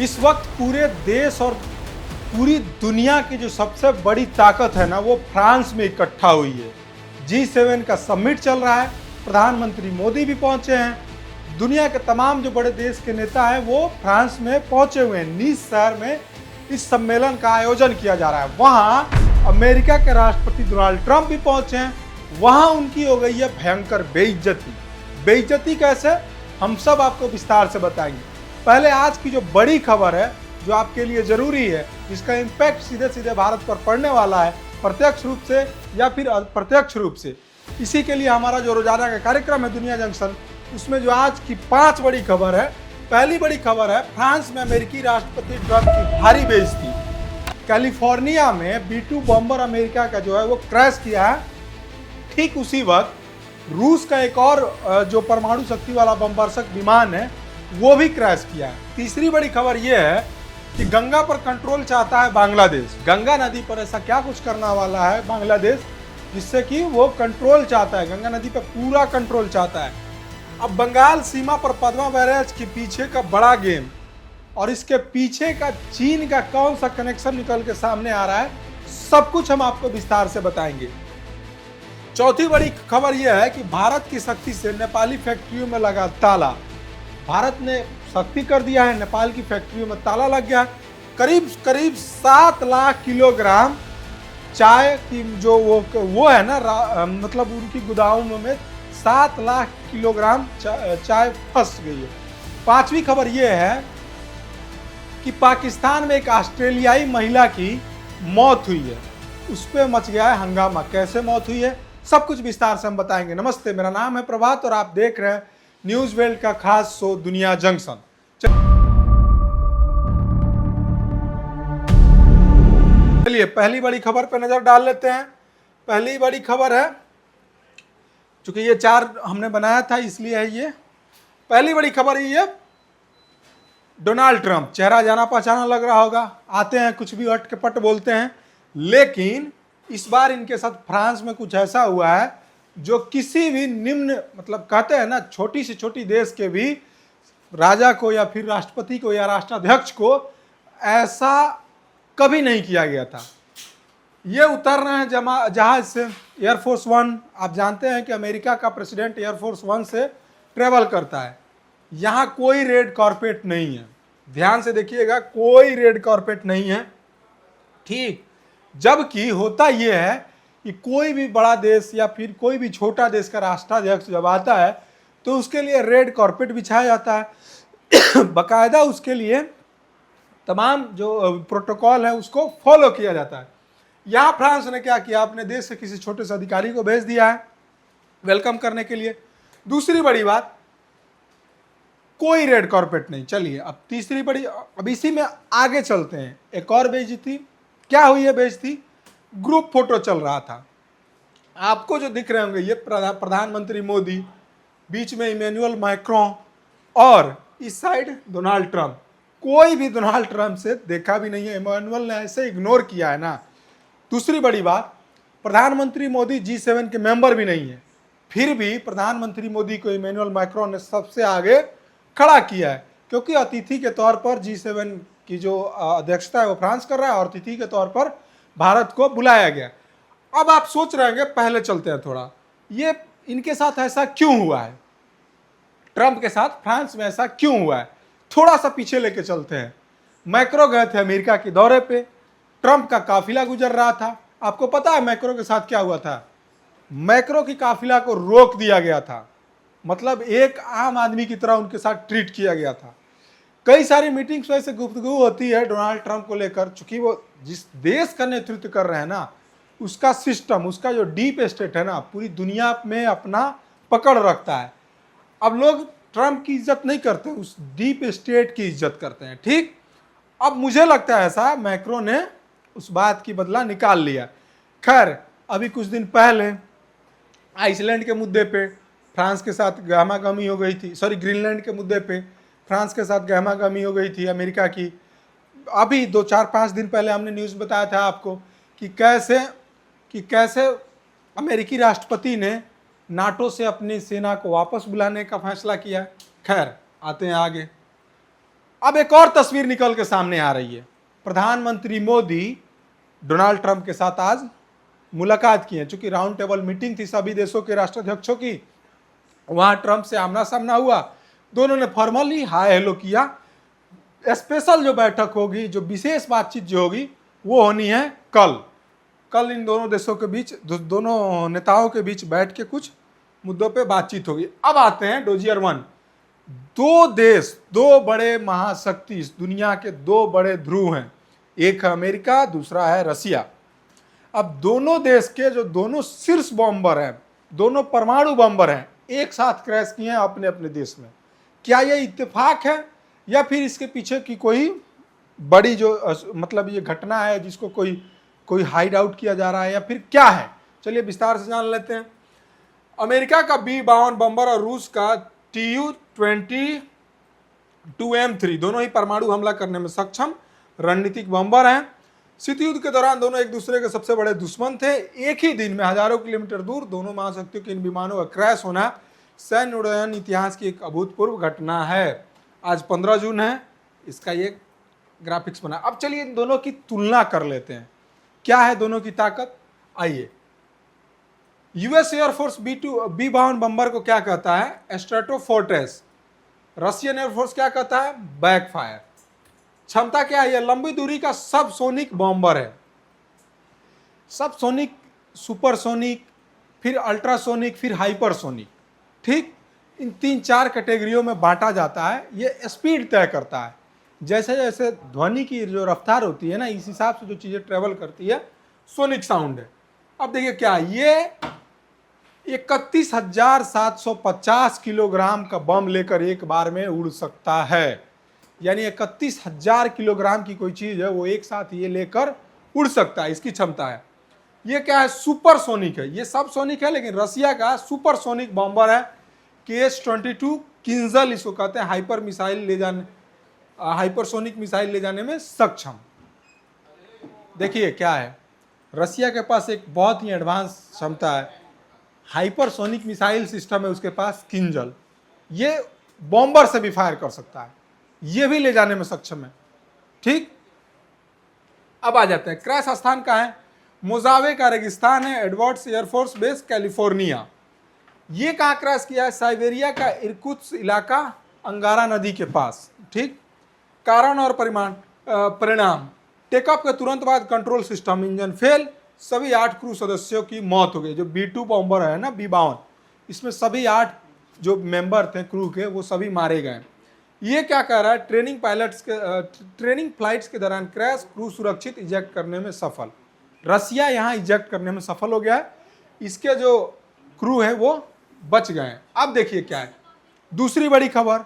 इस वक्त पूरे देश और पूरी दुनिया की जो सबसे बड़ी ताकत है ना, वो फ्रांस में इकट्ठा हुई है। G7 का समिट चल रहा है, प्रधानमंत्री मोदी भी पहुंचे हैं। दुनिया के तमाम जो बड़े देश के नेता हैं वो फ्रांस में पहुंचे हुए हैं। नीस शहर में इस सम्मेलन का आयोजन किया जा रहा है। वहां अमेरिका के राष्ट्रपति डोनाल्ड ट्रंप भी पहुंचे हैं। वहां उनकी हो गई है भयंकर बेइज्जती। बेइज्जती कैसे, हम सब आपको विस्तार से बताएंगे। पहले आज की जो बड़ी खबर है, जो आपके लिए जरूरी है, जिसका इम्पैक्ट सीधे सीधे भारत पर पड़ने वाला है, प्रत्यक्ष रूप से या फिर अप्रत्यक्ष रूप से। इसी के लिए हमारा जो रोजाना का कार्यक्रम है दुनिया जंक्शन, उसमें जो आज की 5 बड़ी खबर है। पहली बड़ी खबर है, फ्रांस में अमेरिकी राष्ट्रपति ट्रंप की भारी बेइज्जती। कैलिफोर्निया में B-2 बॉम्बर अमेरिका का जो है वो क्रैश किया है। ठीक उसी वक्त रूस का एक और जो परमाणु शक्ति वाला बमवर्षक विमान है वो भी क्रैश किया है। तीसरी बड़ी खबर यह है कि गंगा पर कंट्रोल चाहता है बांग्लादेश। गंगा नदी पर ऐसा क्या कुछ करने वाला है बांग्लादेश जिससे कि वो कंट्रोल चाहता है, गंगा नदी पर पूरा कंट्रोल चाहता है। अब बंगाल सीमा पर पद्मा बैरेज के पीछे का बड़ा गेम और इसके पीछे का चीन का कौन सा कनेक्शन निकल के सामने आ रहा है, सब कुछ हम आपको विस्तार से बताएंगे। चौथी बड़ी खबर यह है कि भारत की सख्ती से नेपाली फैक्ट्रियों में लगा ताला। भारत ने सख्ती कर दिया है, नेपाल की फैक्ट्रियों में ताला लग गया। करीब 7 लाख किलोग्राम चाय की जो वो है ना, मतलब उनकी गोदामों में 7 लाख किलोग्राम चाय फंस गई है। पांचवी खबर यह है कि पाकिस्तान में एक ऑस्ट्रेलियाई महिला की मौत हुई है। उस पर मच गया है हंगामा। कैसे मौत हुई है, सब कुछ विस्तार से हम बताएंगे। नमस्ते, मेरा नाम है प्रभात और आप देख रहे हैं न्यूज वर्ल्ड का खास शो दुनिया जंक्शन। चलिए पहली बड़ी खबर पर नजर डाल लेते हैं। पहली बड़ी खबर है, चूंकि ये 4 हमने बनाया था इसलिए है ये। पहली बड़ी खबर ये, डोनाल्ड ट्रंप, चेहरा जाना पहचाना लग रहा होगा, आते हैं कुछ भी अट के पट बोलते हैं, लेकिन इस बार इनके साथ फ्रांस में कुछ ऐसा हुआ है जो किसी भी निम्न, मतलब कहते हैं ना, छोटी से छोटी देश के भी राजा को या फिर राष्ट्रपति को या राष्ट्राध्यक्ष को ऐसा कभी नहीं किया गया था। ये उतर रहे हैं जहाज से, एयरफोर्स 1। आप जानते हैं कि अमेरिका का प्रेसिडेंट एयरफोर्स 1 से ट्रेवल करता है। यहाँ कोई रेड कारपेट नहीं है, ध्यान से देखिएगा, कोई रेड कारपेट नहीं है। ठीक, जबकि होता यह है कि कोई भी बड़ा देश या फिर कोई भी छोटा देश का राष्ट्राध्यक्ष जब आता है तो उसके लिए रेड कारपेट बिछाया जाता है। बाकायदा उसके लिए तमाम जो प्रोटोकॉल है उसको फॉलो किया जाता है। यहाँ फ्रांस ने क्या किया, अपने देश से किसी छोटे से अधिकारी को भेज दिया है वेलकम करने के लिए। दूसरी बड़ी बात, कोई रेड कारपेट नहीं। चलिए अब तीसरी बड़ी, अब इसी में आगे चलते हैं। एक और बेइज्जती क्या हुई है, बेइज्जती, ग्रुप फोटो चल रहा था। आपको जो दिख रहे होंगे ये प्रधानमंत्री मोदी, बीच में इमैनुअल मैक्रोन और इस साइड डोनाल्ड ट्रंप। कोई भी डोनाल्ड ट्रंप से देखा भी नहीं है, इमैनुअल ने ऐसे इग्नोर किया है ना। दूसरी बड़ी बात, प्रधानमंत्री मोदी G7 के मेंबर भी नहीं है, फिर भी प्रधानमंत्री मोदी को इमैनुअल मैक्रोन ने सबसे आगे खड़ा किया है, क्योंकि अतिथि के तौर पर G7 की जो अध्यक्षता है वो फ्रांस कर रहा है और अतिथि के तौर पर भारत को बुलाया गया। अब आप सोच रहे होंगे, पहले चलते हैं थोड़ा, ये इनके साथ ऐसा क्यों हुआ है, ट्रंप के साथ फ्रांस में ऐसा क्यों हुआ है, थोड़ा सा पीछे लेके चलते हैं। मैक्रो गए थे अमेरिका के दौरे पे, ट्रंप का काफिला गुजर रहा था। आपको पता है मैक्रो के साथ क्या हुआ था, मैक्रो की काफिला को रोक दिया गया था, मतलब एक आम आदमी की तरह उनके साथ ट्रीट किया गया था। कई सारी मीटिंग्स वैसे गुफ्तगू होती है डोनाल्ड ट्रंप को लेकर, चूंकि वो जिस देश का नेतृत्व कर रहे हैं ना, उसका सिस्टम, उसका जो डीप स्टेट है ना, पूरी दुनिया में अपना पकड़ रखता है। अब लोग ट्रंप की इज्जत नहीं करते, उस डीप स्टेट की इज्जत करते हैं। ठीक, अब मुझे लगता है ऐसा मैक्रो ने उस बात की बदला निकाल लिया। खैर, अभी कुछ दिन पहले आइसलैंड के मुद्दे पे फ्रांस के साथ गहमागहमी हो गई थी, सॉरी ग्रीनलैंड के मुद्दे पे फ्रांस के साथ गहमागहमी हो गई थी अमेरिका की। अभी 2-4-5 दिन पहले हमने न्यूज़ बताया था आपको कि कैसे अमेरिकी राष्ट्रपति ने नाटो से अपनी सेना को वापस बुलाने का फैसला किया। खैर, आते हैं आगे। अब एक और तस्वीर निकल के सामने आ रही है। प्रधानमंत्री मोदी डोनाल्ड ट्रंप के साथ आज मुलाकात की है, चूंकि राउंड टेबल मीटिंग थी सभी देशों के राष्ट्राध्यक्षों की, वहां ट्रंप से आमना सामना हुआ, दोनों ने फॉर्मली हाय हेलो किया। स्पेशल जो बैठक होगी, जो विशेष बातचीत जो होगी, वो होनी है कल इन दोनों देशों के बीच, दोनों नेताओं के बीच बैठ के कुछ मुद्दों पे बातचीत होगी। अब आते हैं डोजियर 1। दो देश, दो बड़े महाशक्ति, इस दुनिया के दो बड़े ध्रुव हैं, एक है अमेरिका, दूसरा है रसिया। अब दोनों देश के जो दोनों शीर्ष बॉम्बर हैं, दोनों परमाणु बॉम्बर हैं, एक साथ क्रैश किए हैं अपने अपने देश में। क्या यह इत्तेफाक है या फिर इसके पीछे की कोई बड़ी जो मतलब ये घटना है जिसको कोई हाइड आउट किया जा रहा है, या फिर क्या है? चलिए विस्तार से जान लेते हैं। अमेरिका का B-52 बम्बर और रूस का Tu-22M3 दोनों ही परमाणु हमला करने में सक्षम रणनीतिक बम्बर हैं। शीत युद्ध के दौरान दोनों एक दूसरे के सबसे बड़े दुश्मन थे। एक ही दिन में हजारों किलोमीटर दूर दोनों महाशक्तियों के इन विमानों का क्रैश होना सैन्य उड़ान इतिहास की एक अभूतपूर्व घटना है। आज 15 जून है, इसका ये ग्राफिक्स बना। अब चलिए इन दोनों की तुलना कर लेते हैं, क्या है दोनों की ताकत। आइए, यूएस एयरफोर्स B-52 बम्बर को क्या कहता है? स्ट्रेटोफोर्ट्रेस। रशियन एयरफोर्स क्या कहता है? बैकफायर। क्षमता क्या है? यह लंबी दूरी का सबसोनिक बॉम्बर है। सबसोनिक, सुपरसोनिक, फिर अल्ट्रासोनिक, फिर हाइपरसोनिक, ठीक, इन 3-4 कैटेगरियों में बांटा जाता है। ये स्पीड तय करता है, जैसे जैसे ध्वनि की जो रफ्तार होती है ना, इस हिसाब से जो चीजें ट्रेवल करती है, सोनिक साउंड है। अब देखिए क्या ये 31,750 किलोग्राम का बम लेकर एक बार में उड़ सकता है। यानी 31,000 किलोग्राम की कोई चीज है वो एक साथ ये लेकर उड़ सकता है, इसकी क्षमता है। ये क्या है? सुपरसोनिक है। ये सब सोनिक है, लेकिन रसिया का सुपरसोनिक बॉम्बर है KS-22 किंजल, इसको कहते हैं। हाइपरसोनिक मिसाइल ले जाने में सक्षम। देखिए क्या है, रसिया के पास एक बहुत ही एडवांस क्षमता है, हाइपरसोनिक मिसाइल सिस्टम है उसके पास, किंजल। ये बॉम्बर से भी फायर कर सकता है, ये भी ले जाने में सक्षम है, ठीक। अब आ जाते हैं, क्रैश स्थान कहाँ है? मोजावे का रेगिस्तान है, एडवर्ड्स एयरफोर्स बेस, कैलिफोर्निया। ये कहाँ क्रैश किया है? साइबेरिया का इरकुत्स्क इलाका, अंगारा नदी के पास, ठीक। कारण और परिणाम, टेकअप के तुरंत बाद कंट्रोल सिस्टम इंजन फेल, सभी 8 क्रू सदस्यों की मौत हो गई। जो B-2 बॉम्बर है ना, B-52, इसमें सभी 8 जो मेंबर थे क्रू के, वो सभी मारे गए। ये क्या कह रहा है? ट्रेनिंग फ्लाइट्स के दौरान क्रैश, क्रू सुरक्षित इजेक्ट करने में सफल। रसिया यहाँ इजेक्ट करने में सफल हो गया है, इसके जो क्रू है वो बच गए हैं। अब देखिए क्या है दूसरी बड़ी खबर,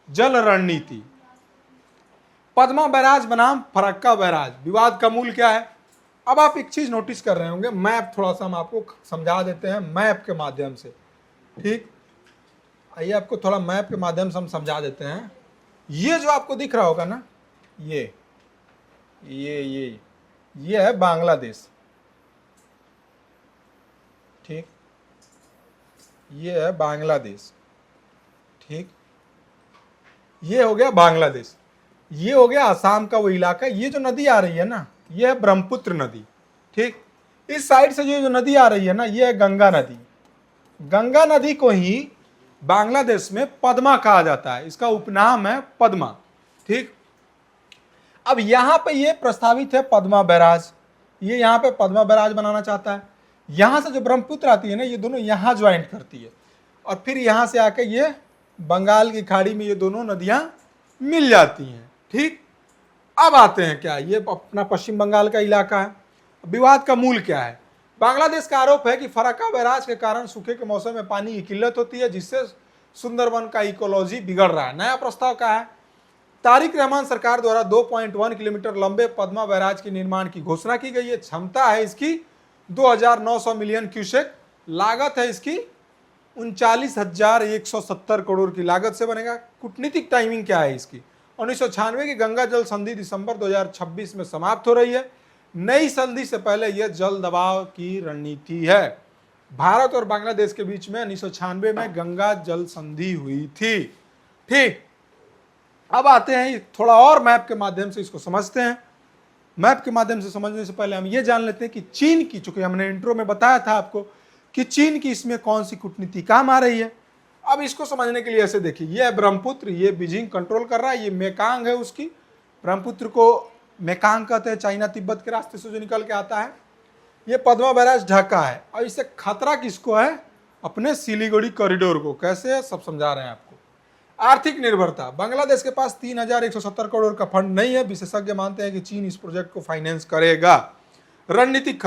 जल रणनीति। पद्मा बैराज बनाम फरक्का बैराज, विवाद का मूल क्या है? अब आप एक चीज नोटिस कर रहे होंगे, मैप थोड़ा सा हम आपको समझा देते हैं मैप के माध्यम से, ठीक। आइए आपको थोड़ा मैप के माध्यम से हम समझा देते हैं। ये जो आपको दिख रहा होगा ना, ये है बांग्लादेश, ठीक। ये है बांग्लादेश, ठीक। ये हो गया बांग्लादेश, ये हो गया असम का वो इलाका। ये जो नदी आ रही है ना, ये है ब्रह्मपुत्र नदी, ठीक। इस साइड से जो नदी आ रही है ना, ये है गंगा नदी। गंगा नदी को ही बांग्लादेश में पद्मा कहा जाता है, इसका उपनाम है पद्मा, ठीक। अब यहां पे ये प्रस्तावित है पद्मा बैराज, ये यहां पे पद्मा बैराज बनाना चाहता है। यहां से जो ब्रह्मपुत्र आती है ना, ये दोनों यहां ज्वाइंट करती है, और फिर यहां से आकर ये बंगाल की खाड़ी में ये दोनों नदियां मिल जाती हैं, ठीक। अब आते हैं क्या, ये अपना पश्चिम बंगाल का इलाका है। विवाद का मूल क्या है? बांग्लादेश का आरोप है कि फरक्का बैराज के कारण सूखे के मौसम में पानी की किल्लत होती है, जिससे सुंदरबन का इकोलॉजी बिगड़ रहा है। नया प्रस्ताव क्या है? तारिक रहमान सरकार द्वारा 2.1 किलोमीटर लंबे पद्मा बैराज के निर्माण की घोषणा की गई है। क्षमता है इसकी 2,900 मिलियन क्यूसेक, लागत है इसकी 39,170 करोड़ की लागत से बनेगा। कूटनीतिक टाइमिंग क्या है इसकी? 1996 की गंगा जल संधि दिसंबर 2026 में समाप्त हो रही है। नई संधि से पहले यह जल दबाव की रणनीति है। भारत और बांग्लादेश के बीच में 1996 में गंगा जल संधि हुई थी, ठीक। अब आते हैं थोड़ा और मैप के माध्यम से इसको समझते हैं। मैप के माध्यम से समझने से पहले हम ये जान लेते हैं कि चीन की, चूंकि हमने इंट्रो में बताया था आपको कि चीन की इसमें कौन सी कूटनीति काम आ रही है। अब इसको समझने के लिए ऐसे देखिए, ये है ब्रह्मपुत्र, ये बीजिंग कंट्रोल कर रहा है, ये मेकांग है उसकी, ब्रह्मपुत्र को मेकांग कहते हैं, चाइना तिब्बत के रास्ते से जो निकल के आता है। ये पद्मा बैराज ढका है, और इससे खतरा किसको है? अपने सिलीगुड़ी कॉरिडोर को। कैसे? सब समझा रहे हैं आपको। आर्थिक निर्भरता, बांग्लादेश के पास 3170 करोड़ का फंड नहीं है, विशेषज्ञ मानते हैं कि चीन इस प्रोजेक्ट को फाइनेंस करेगा। रणनीतिक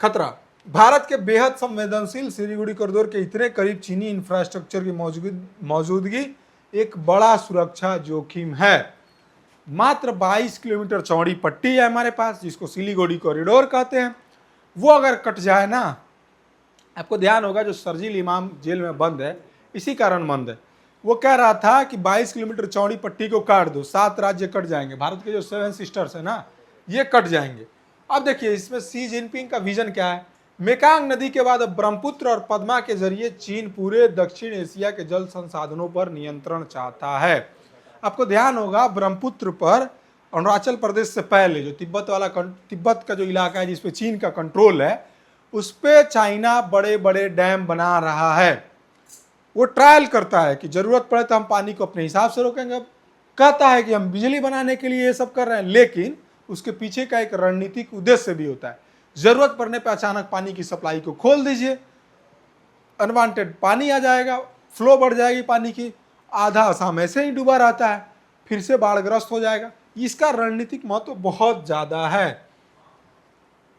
खतरा, भारत के बेहद संवेदनशील सिलीगुड़ी कॉरिडोर के इतने करीब चीनी इंफ्रास्ट्रक्चर की मौजूदगी एक बड़ा सुरक्षा जोखिम है। मात्र 22 किलोमीटर चौड़ी पट्टी है हमारे पास, जिसको सिलीगुड़ी कॉरिडोर कहते हैं। वो अगर कट जाए ना, आपको ध्यान होगा जो शर्जील इमाम जेल में बंद है इसी कारण बंद है। वो कह रहा था कि 22 किलोमीटर चौड़ी पट्टी को काट दो, 7 राज्य कट जाएंगे, भारत के जो 7 सिस्टर्स है ना, ये कट जाएंगे। अब देखिए इसमें शी जिनपिंग का विजन क्या है? मेकांग नदी के बाद अब ब्रह्मपुत्र और पद्मा के जरिए चीन पूरे दक्षिण एशिया के जल संसाधनों पर नियंत्रण चाहता है। आपको ध्यान होगा ब्रह्मपुत्र पर अरुणाचल प्रदेश से पहले जो तिब्बत का जो इलाका है जिसपे चीन का कंट्रोल है, उस पे चाइना बड़े बड़े डैम बना रहा है। वो ट्रायल करता है कि जरूरत पड़े तो हम पानी को अपने हिसाब से रोकेंगे। कहता है कि हम बिजली बनाने के लिए ये सब कर रहे हैं, लेकिन उसके पीछे का एक रणनीतिक उद्देश्य भी होता है। जरूरत पड़ने पर अचानक पानी की सप्लाई को खोल दीजिए, अनवांटेड पानी आ जाएगा, फ्लो बढ़ जाएगी पानी की, आधा असम ऐसे ही डूबा रहता है, फिर से बाढ़ग्रस्त हो जाएगा। इसका रणनीतिक महत्व बहुत ज्यादा है।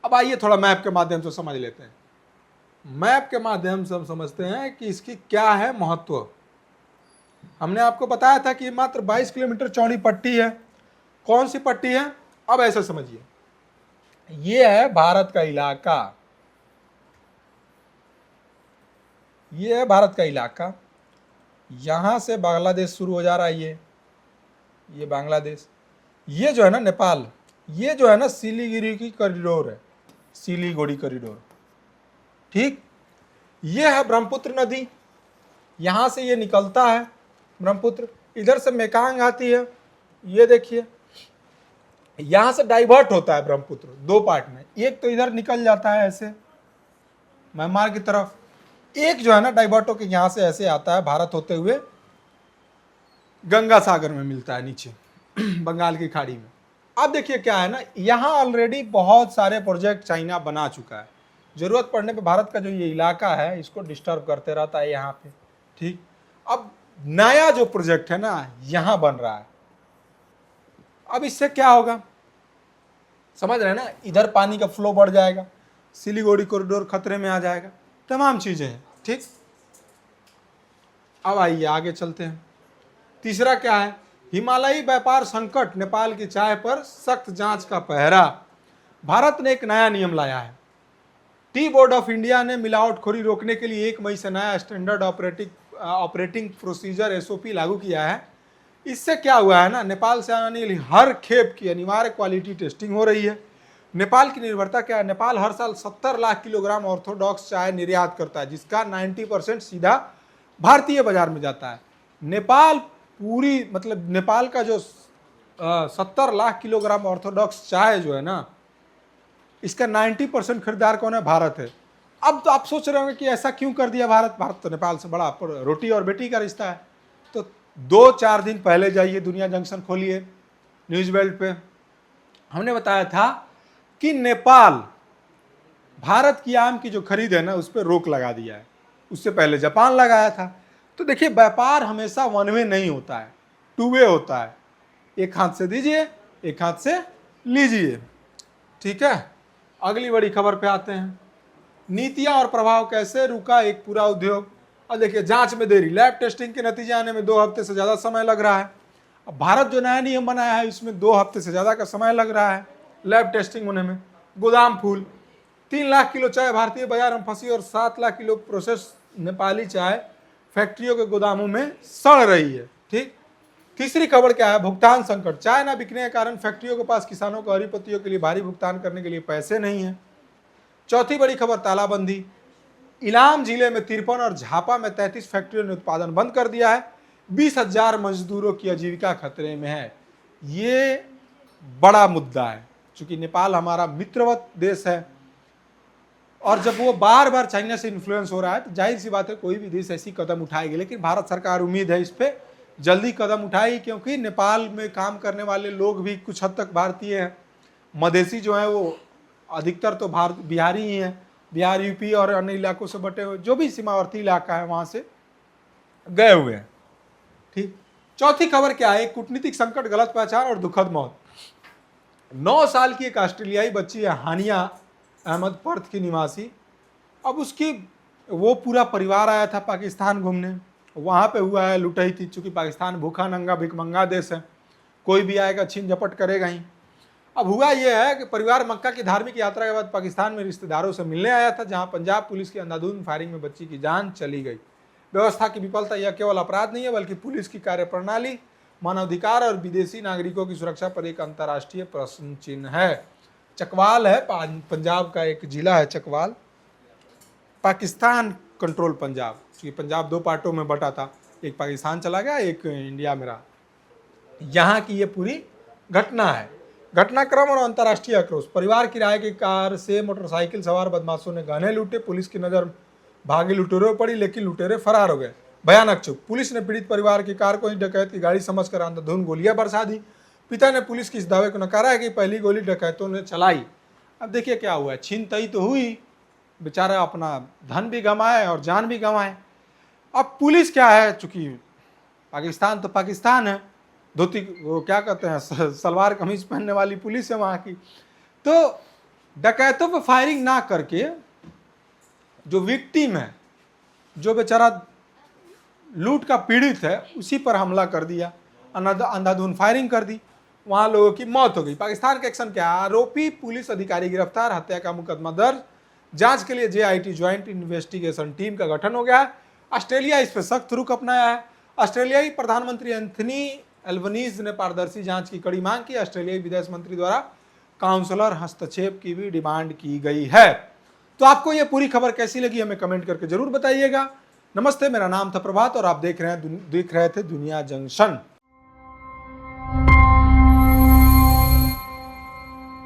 अब आइए थोड़ा मैप के माध्यम से समझ लेते हैं। मैप के माध्यम से हम समझते हैं कि इसकी क्या है महत्व। हमने आपको बताया था कि मात्र 22 किलोमीटर चौड़ी पट्टी है। कौन सी पट्टी है? अब ऐसे समझिए, ये है भारत का इलाका, ये है भारत का इलाका, यहां से बांग्लादेश शुरू हो जा रहा है, ये बांग्लादेश, ये जो है ना नेपाल, ये जो है ना सिलीगुड़ी की कॉरिडोर है, सिलीगुड़ी कॉरिडोर, ठीक। ये है ब्रह्मपुत्र नदी, यहां से ये निकलता है ब्रह्मपुत्र, इधर से मेकांग आती है, ये देखिए यहां से डाइवर्ट होता है ब्रह्मपुत्र दो पार्ट में, एक तो इधर निकल जाता है ऐसे म्यांमार की तरफ, एक जो है ना डाइवर्ट होकर यहां से ऐसे आता है भारत होते हुए गंगा सागर में मिलता है नीचे बंगाल की खाड़ी में। अब देखिए क्या है ना, यहाँ ऑलरेडी बहुत सारे प्रोजेक्ट चाइना बना चुका है, जरूरत पड़ने पे भारत का जो ये इलाका है इसको डिस्टर्ब करते रहता है यहाँ पे, ठीक। अब नया जो प्रोजेक्ट है ना यहाँ बन रहा है, अब इससे क्या होगा समझ रहे हैं ना, इधर पानी का फ्लो बढ़ जाएगा, सिलीगुड़ी कॉरिडोर खतरे में आ जाएगा, तमाम चीजें हैं, ठीक। अब आइए आगे चलते हैं। तीसरा क्या है, हिमालयी व्यापार संकट, नेपाल की चाय पर सख्त जांच का पहरा। भारत ने एक नया नियम लाया है, टी बोर्ड ऑफ इंडिया ने मिलावटखोरी रोकने के लिए 1 मई से नया स्टैंडर्ड ऑपरेटिंग प्रोसीजर एसओपी लागू किया है। इससे क्या हुआ है ना, नेपाल से आने वाली हर खेप की अनिवार्य क्वालिटी टेस्टिंग हो रही है। नेपाल की निर्भरता क्या है, नेपाल हर साल 70 लाख किलोग्राम ऑर्थोडॉक्स चाय निर्यात करता है, जिसका 90% सीधा भारतीय बाजार में जाता है। नेपाल पूरी मतलब नेपाल का जो 70 लाख किलोग्राम ऑर्थोडॉक्स चाय जो है ना, इसका 90% खरीदार कौन है? भारत है। अब तो आप सोच रहे होंगे कि ऐसा क्यों कर दिया भारत, भारत तो नेपाल से बड़ा रोटी और बेटी का रिश्ता है। तो 2-4 दिन पहले जाइए, दुनिया जंक्शन खोलिए न्यूज वर्ल्ड पे, हमने बताया था कि नेपाल भारत की आम की जो खरीद है ना उस पर रोक लगा दिया है, उससे पहले जापान लगाया था। तो देखिए व्यापार हमेशा वन वे नहीं होता है, 2 वे होता है, एक हाथ से दीजिए एक हाथ से लीजिए, ठीक है। अगली बड़ी खबर पे आते हैं, नीतियां और प्रभाव कैसे रुका एक पूरा उद्योग। अब देखिए जांच में देरी, लैब टेस्टिंग के नतीजे आने में 2 हफ्ते से ज़्यादा समय लग रहा है। अब भारत जो नया नियम बनाया है इसमें 2 हफ्ते से ज़्यादा का समय लग रहा है लैब टेस्टिंग होने में। गोदाम फूल, 3 लाख किलो चाय भारतीय बाजार में फंसी और 7 लाख किलो प्रोसेस नेपाली चाय फैक्ट्रियों के गोदामों में सड़ रही है, ठीक। तीसरी खबर क्या है, भुगतान संकट, चाय ना बिकने के कारण फैक्ट्रियों के पास किसानों को हरीपतियों के लिए भारी भुगतान करने के लिए पैसे नहीं है। चौथी बड़ी खबर, तालाबंदी, इलाम जिले में 53 और झापा में 33 फैक्ट्रियों ने उत्पादन बंद कर दिया है। 20,000 मजदूरों की आजीविका खतरे में है। ये बड़ा मुद्दा है, क्योंकि नेपाल हमारा मित्रवत देश है और जब वो बार बार चाइना से इन्फ्लुएंस हो रहा है तो जाहिर सी बात है कोई भी देश ऐसी कदम उठाएगी। लेकिन भारत सरकार उम्मीद है इस पर जल्दी कदम उठाएगी, क्योंकि नेपाल में काम करने वाले लोग भी कुछ हद तक भारतीय हैं। मधेसी जो है वो अधिकतर तो बिहारी ही हैं, बिहार, यूपी और अन्य इलाकों से बटे हुए जो भी सीमावर्ती इलाका है वहाँ से गए हुए हैं। ठीक। चौथी खबर क्या है? कूटनीतिक संकट, गलत पहचान और दुखद मौत। 9 साल की एक ऑस्ट्रेलियाई बच्ची है हानिया अहमद, पर्थ की निवासी। अब उसकी वो पूरा परिवार आया था पाकिस्तान घूमने, वहाँ पे हुआ है लुटाई थी। चूँकि पाकिस्तान भूखा नंगा भिखमंगा देश है, कोई भी आएगा छीन झपट करेगा ही। अब हुआ यह है कि परिवार मक्का की धार्मिक यात्रा के बाद पाकिस्तान में रिश्तेदारों से मिलने आया था, जहाँ पंजाब पुलिस की अंधाधुंध फायरिंग में बच्ची की जान चली गई। व्यवस्था की विफलता यह केवल अपराध नहीं है, बल्कि पुलिस की कार्यप्रणाली, मानवाधिकार और विदेशी नागरिकों की सुरक्षा पर एक अंतर्राष्ट्रीय प्रश्न चिन्ह है। चकवाल है पंजाब का एक जिला है चकवाल, पाकिस्तान कंट्रोल पंजाब, क्योंकि पंजाब 2 पार्टों में बटा था, एक पाकिस्तान चला गया, एक इंडिया में रहा। यहाँ की ये पूरी घटना है। घटनाक्रम और अंतर्राष्ट्रीय आक्रोश। परिवार किराए की कार से मोटरसाइकिल सवार बदमाशों ने गहने लूटे, पुलिस की नजर भागे लुटेरों पड़ी, लेकिन लुटेरे फरार हो गए। भयानक चुप। पुलिस ने पीड़ित परिवार की कार को ही डकैत की गाड़ी समझकर अंधाधुंध गोलियां बरसा दी। पिता ने पुलिस की इस दावे को नकारा है कि पहली गोली डकैतों ने चलाई। अब देखिए क्या हुआ है, छीनताई तो हुई, बेचारा अपना धन भी गंवाए और जान भी गंवाए। अब पुलिस क्या है, चूंकि पाकिस्तान तो पाकिस्तान है, धोती वो क्या कहते हैं सलवार कमीज पहनने वाली पुलिस है वहाँ की, तो डकैतों पर फायरिंग ना करके जो विक्टिम है, जो बेचारा लूट का पीड़ित है, उसी पर हमला कर दिया, अंधाधुंध फायरिंग कर दी, वहाँ लोगों की मौत हो गई। पाकिस्तान का एक्शन क्या? आरोपी पुलिस अधिकारी गिरफ्तार, हत्या का मुकदमा दर्ज, जांच के लिए JIT ज्वाइंट इन्वेस्टिगेशन टीम का गठन हो गया है। ऑस्ट्रेलिया इस पर सख्त रुख अपनाया है। ऑस्ट्रेलियाई प्रधानमंत्री एंथनी एल्बनीज ने पारदर्शी जांच की कड़ी मांग की। ऑस्ट्रेलियाई विदेश मंत्री द्वारा काउंसलर हस्तक्षेप की भी डिमांड की गई है। तो आपको यह पूरी खबर कैसी लगी हमें कमेंट करके जरूर बताइएगा। नमस्ते, मेरा नाम था प्रभात और आप देख रहे थे दुनिया जंक्शन।